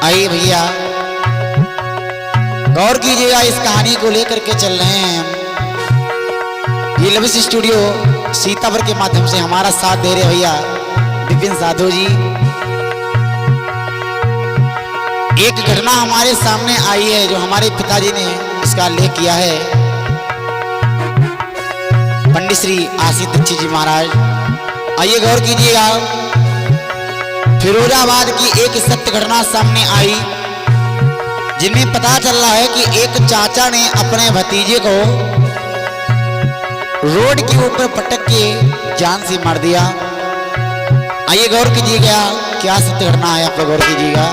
आइए भैया गौर कीजिएगा, इस कहानी को लेकर के चल रहे हैं हम। ये लविश स्टूडियो सीतापुर के माध्यम से हमारा साथ दे रहे भैया विपिन साधु जी। एक घटना हमारे सामने आई है जो हमारे पिताजी ने इसका लेख किया है, पंडित श्री आशीष दीक्षित जी महाराज। आइए गौर कीजिएगा, फिरोजाबाद की एक सत्य घटना सामने आई जिनमें पता चल रहा है कि एक चाचा ने अपने भतीजे को रोड के ऊपर पटक के जान से मार दिया। आइए गौर कीजिएगा, क्या सत्य घटना है, आप लोग गौर कीजिएगा।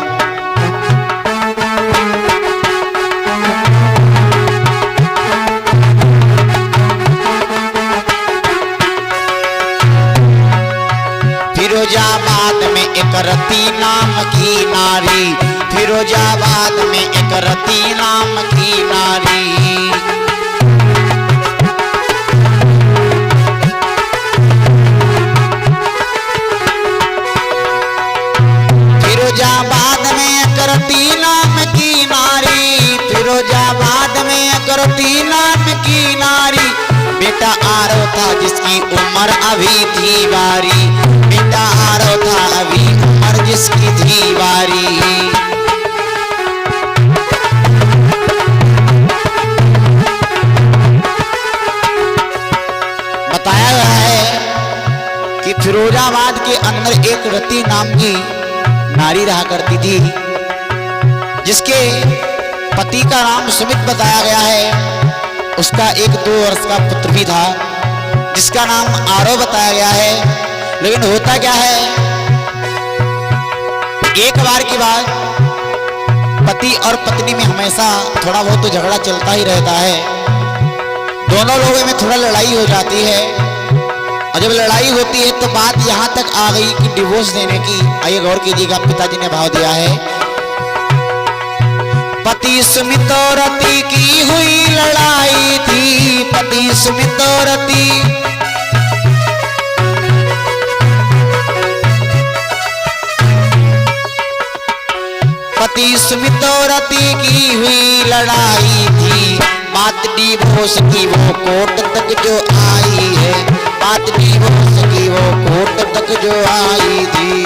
फिरोजाबाद में एक रती नाम की नारी, फिरोजाबाद में एक रती नाम की नारी। फिरोजाबाद में एक रती नाम की नारी, फिरोजाबाद में एक रती नाम की नारी। बेटा आरो था जिसकी उम्र अभी थी बारी, बेटा आरो था अभी उम्र जिसकी थी बारी। बताया गया है कि फिरोजाबाद के अंदर एक रती नाम की नारी रहा करती थी, जिसके पति का नाम सुमित बताया गया है। उसका एक 2 वर्ष का पुत्र भी था जिसका नाम आरो बताया गया है। लेकिन होता क्या है, एक बार की बात, पति और पत्नी में हमेशा थोड़ा बहुत तो झगड़ा चलता ही रहता है। दोनों लोगों में थोड़ा लड़ाई हो जाती है, और जब लड़ाई होती है तो बात यहाँ तक आ गई कि डिवोर्स देने की। आइए गौर कीजिएगा, पिताजी ने भाव दिया है। पति सुमित और रति की हुई लड़ाई थी, पति सुमित और रति, पति सुमित और रति की हुई लड़ाई थी। बात डिवोर्स की वो कोर्ट तक जो आई है, बात डिवोर्स की वो कोर्ट तक जो आई थी।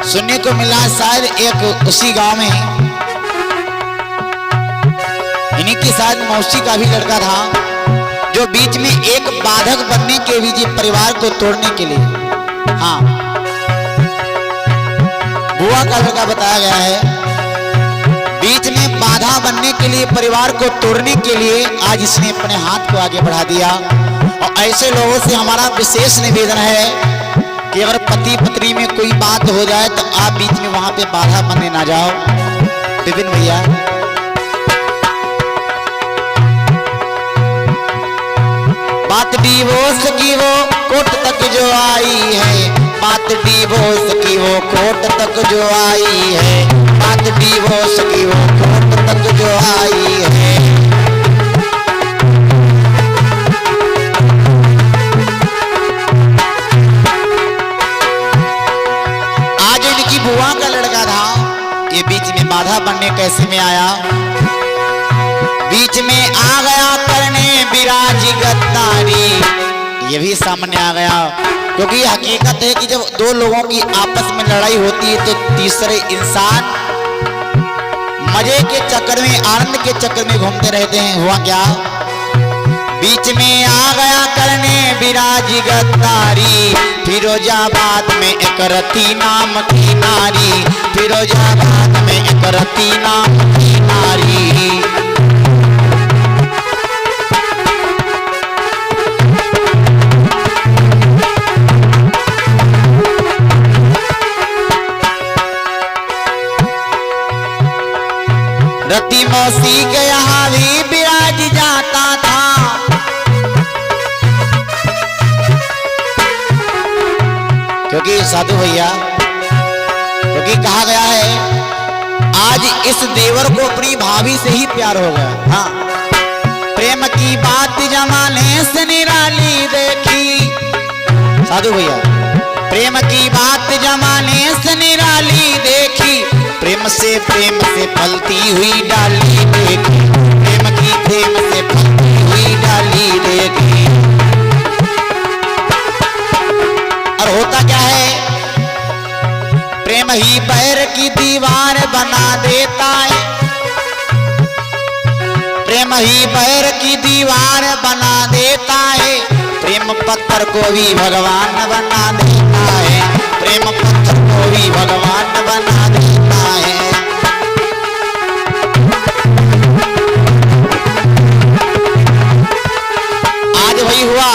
सुनने को मिला शायद एक उसी गांव में इन्हीं की शायद मौसी का भी लड़का था, जो बीच में एक बाधक बनने के बीच परिवार को तोड़ने के लिए, हाँ, बुआ का लड़का बताया गया है। बीच में बाधा बनने के लिए, परिवार को तोड़ने के लिए आज इसने अपने हाथ को आगे बढ़ा दिया। और ऐसे लोगों से हमारा विशेष निवेदन है कि अगर पति पत्नी में कोई बात हो जाए तो आप बीच में वहां पे बाधा बनने ना जाओ। विपिन भैया, बात डिवोर्स की वो कोर्ट तक जो आई है, बात डिवोर्स की वो कोर्ट तक जो आई है, बात डिवोर्स की वो कोर्ट तक जो आई है। बुआ का लड़का था, ये बीच में बाधा बनने कैसे में आया, बीच में आ गया करने विराज गद्दारी। ये भी सामने आ गया, क्योंकि हकीकत है कि जब 2 लोगों की आपस में लड़ाई होती है तो तीसरे इंसान मजे के चक्कर में, आनंद के चक्कर में घूमते रहते हैं। हुआ क्या, बीच में आ गया करने विराज गद्दारी। फिरोजाबाद में एक रती नाम की नारी, फिरोजाबाद में एक रती नाम की नारी। रति मौसी के यहाँ भी विराज जाता था, क्योंकि साधु भैया, क्योंकि कहा गया है आज इस देवर को अपनी भाभी से ही प्यार हो गया। हाँ, प्रेम की बात जमाने से निराली देखी। साधु भैया, प्रेम की बात जमाने से निराली देखी, प्रेम से फलती हुई डाली देखी, प्रेम से फलती हुई डाली देखी। और होता क्या है, प्रेम ही बैर की दीवार बना देता है, प्रेम ही बैर की दीवार बना देता है, प्रेम पत्थर को भी भगवान बना देता है, प्रेम पत्थर को भी भगवान बना देता है। आज वही हुआ,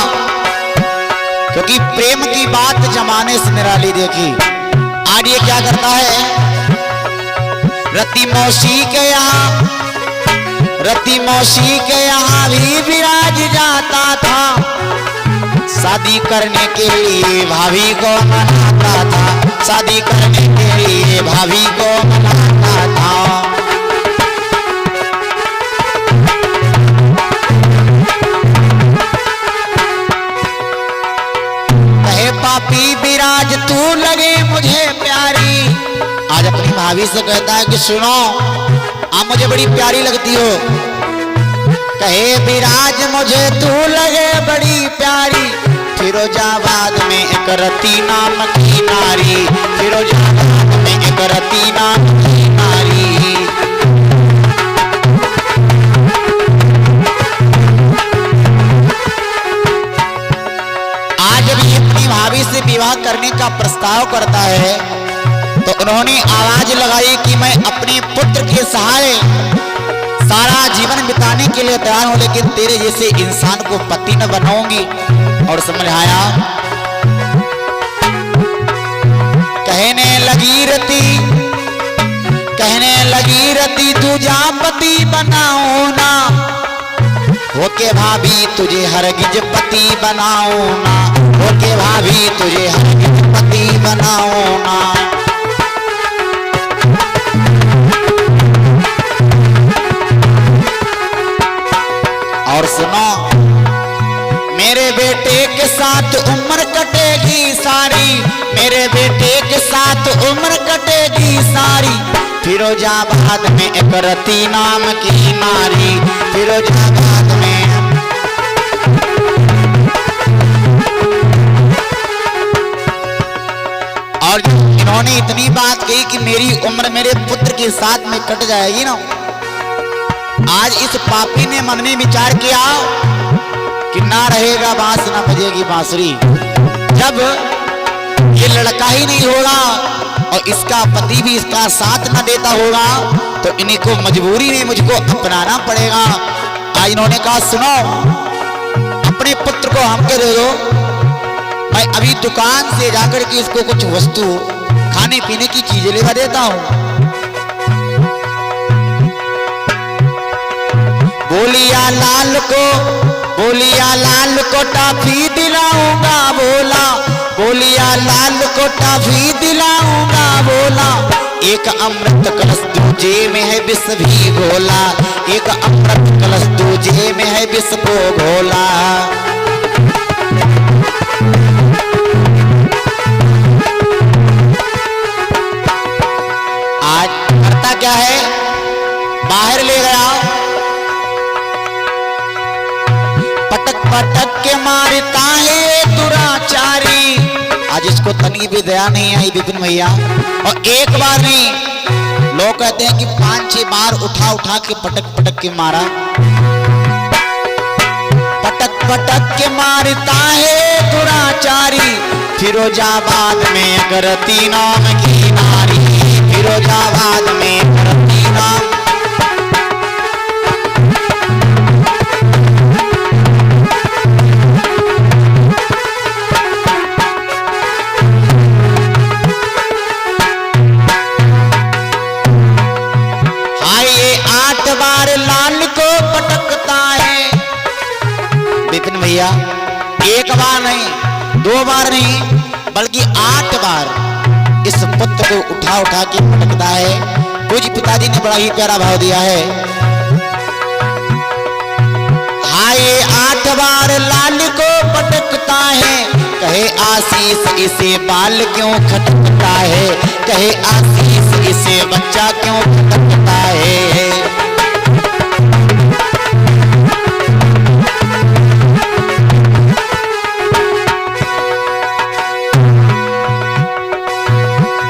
क्योंकि प्रेम की बात जमाने से निराली देखी। आज ये क्या करता है, रति मौसी के यहाँ, रति मौसी के यहाँ भी विराज जाता था, शादी करने के लिए भाभी को मनाता था, शादी करने के लिए भाभी को मनाता था। कहे पापी विराज तू लगे मुझे प्यारी, आज अपनी भाभी से कहता है कि सुनो आप मुझे बड़ी प्यारी लगती हो। कहे विराज मुझे तू लगे बड़ी प्यारी, फिरोजाबाद में एक रति नाम की नारी, फिरोजाबाद में एक रति नाम की नारी। आज भी अपनी भाभी से विवाह करने का प्रस्ताव करता है, तो उन्होंने आवाज लगाई कि मैं अपने पुत्र के सहारे सारा जीवन बिताने के लिए तैयार हूं, लेकिन तेरे जैसे इंसान को पति न बनाऊंगी। और समझाया, कहने लगी रति तुझा पति बनाओ ना, होके भाभी तुझे हरगिज पति बनाओ ना, होके भाभी तुझे हरगिज पति बनाओ ना। और सुनो, मेरे बेटे के साथ उम्र कटेगी सारी, मेरे बेटे के साथ उम्र कटेगी सारी, फिरोजाबाद में एक रति नाम की नारी, फिरोजाबाद में। और इन्होंने इतनी बात कही कि मेरी उम्र मेरे पुत्र के साथ में कट जाएगी ना। आज इस पापी ने मन में विचार किया कि ना रहेगा बांस ना बजेगी बांसुरी। जब ये लड़का ही नहीं होगा और इसका पति भी इसका साथ न देता होगा, तो इन्हीं को मजबूरी में मुझको अपनाना पड़ेगा। आज इन्होंने कहा सुनो, अपने पुत्र को हमके दे दो, मैं अभी दुकान से जाकर के इसको कुछ वस्तु खाने पीने की चीजें लेवा देता हूँ। बोलिया लाल को टॉफी दिलाऊंगा बोला, बोलिया लाल को टॉफी दिलाऊंगा बोला, एक अमृत कलश दूजे में है विष भी घोला, एक अमृत कलश दूजे में है विष को घोला। आज करता क्या है, बाहर ले गया, पटक के मारता है दुराचारी। आज इसको तनी भी दया नहीं आई विपिन भैया, और एक बार नहीं, लोग कहते हैं कि 5-6 बार उठा के पटक के मारा। पटक के मारता है दुराचारी, फिरोजाबाद में अगरती नाम की नारी, फिरोजाबाद में अगरती नाम। भैया एक बार नहीं, 2 बार नहीं, बल्कि 8 बार इस पुत्र को उठा के पटकता है। कुछ पिताजी ने बड़ा ही प्यारा भाव दिया है, आशीष इसे बाल क्यों खटकता है, कहे आशीष इसे बच्चा क्यों खटकता है।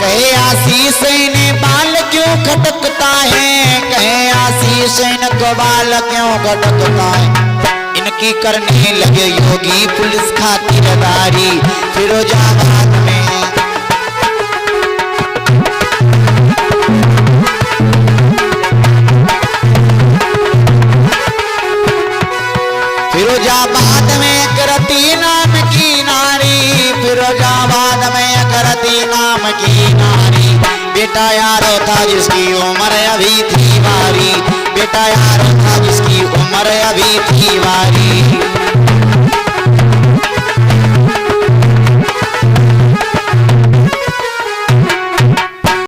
कहे आशीष इन्हें बाल क्यों खटकता है, कहे आशीष इनको बाल क्यों खटकता है। इनकी करने लगे योगी पुलिस खातिरदारी फिरोजाबाद में। फिरोजाबाद में करती नाम की नारी, फिरोजाबाद में करती नाम की नारी। बेटा यारो था जिसकी उम्र अभी थी बारी, बेटा यारो था जिसकी उम्र अभी थी बारी।